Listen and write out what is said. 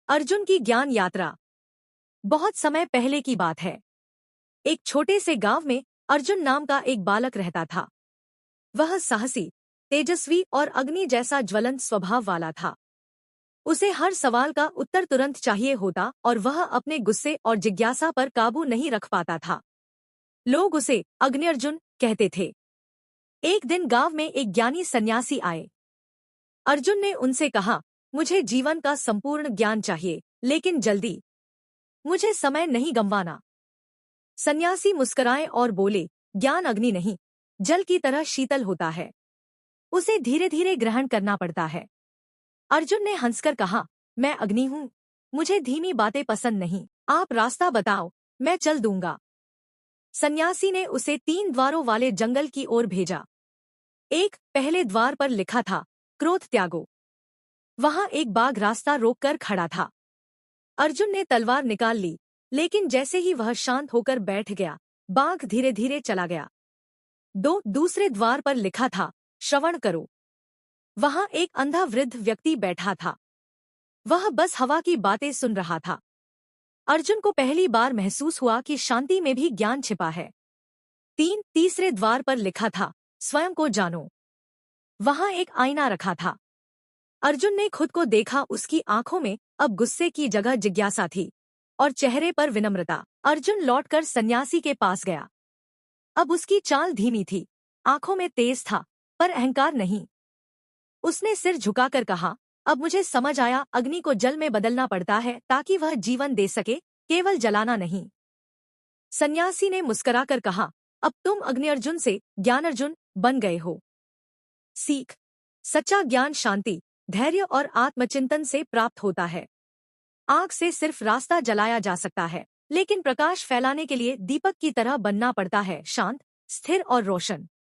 अर्जुन की ज्ञान यात्रा। बहुत समय पहले की बात है। एक छोटे से गांव में अर्जुन नाम का एक बालक रहता था। वह साहसी, तेजस्वी और अग्नि जैसा ज्वलंत स्वभाव वाला था। उसे हर सवाल का उत्तर तुरंत चाहिए होता और वह अपने गुस्से और जिज्ञासा पर काबू नहीं रख पाता था। लोग उसे अग्नि अर्जुन कहते थे। एक दिन गांव में एक ज्ञानी सन्यासी आए। अर्जुन ने उनसे कहा, मुझे जीवन का संपूर्ण ज्ञान चाहिए, लेकिन जल्दी। मुझे समय नहीं गंवाना। सन्यासी मुस्कुराए और बोले, ज्ञान अग्नि नहीं, जल की तरह शीतल होता है। उसे धीरे धीरे ग्रहण करना पड़ता है। अर्जुन ने हंसकर कहा, मैं अग्नि हूँ। मुझे धीमी बातें पसंद नहीं। आप रास्ता बताओ, मैं चल दूंगा। सन्यासी ने उसे 3 द्वारों वाले जंगल की ओर भेजा। एक पहले द्वार पर लिखा था, क्रोध त्यागो। वहां एक बाघ रास्ता रोककर खड़ा था। अर्जुन ने तलवार निकाल ली, लेकिन जैसे ही वह शांत होकर बैठ गया, बाघ धीरे धीरे चला गया। दूसरे द्वार पर लिखा था, श्रवण करो। वहां एक अंधा वृद्ध व्यक्ति बैठा था। वह बस हवा की बातें सुन रहा था। अर्जुन को पहली बार महसूस हुआ कि शांति में भी ज्ञान छिपा है। तीसरे द्वार पर लिखा था, स्वयं को जानो। वहां एक आईना रखा था। अर्जुन ने खुद को देखा। उसकी आंखों में अब गुस्से की जगह जिज्ञासा थी और चेहरे पर विनम्रता। अर्जुन लौटकर सन्यासी के पास गया। अब उसकी चाल धीमी थी, आंखों में तेज था, पर अहंकार नहीं। उसने सिर झुकाकर कहा, अब मुझे समझ आया, अग्नि को जल में बदलना पड़ता है ताकि वह जीवन दे सके, केवल जलाना नहीं। सन्यासी ने मुस्कुराकर कहा, अब तुम अग्नि अर्जुन से ज्ञान अर्जुन बन गए हो। सीख, सच्चा ज्ञान शांति, धैर्य और आत्मचिंतन से प्राप्त होता है। आग से सिर्फ रास्ता जलाया जा सकता है, लेकिन प्रकाश फैलाने के लिए दीपक की तरह बनना पड़ता है, शांत, स्थिर और रोशन।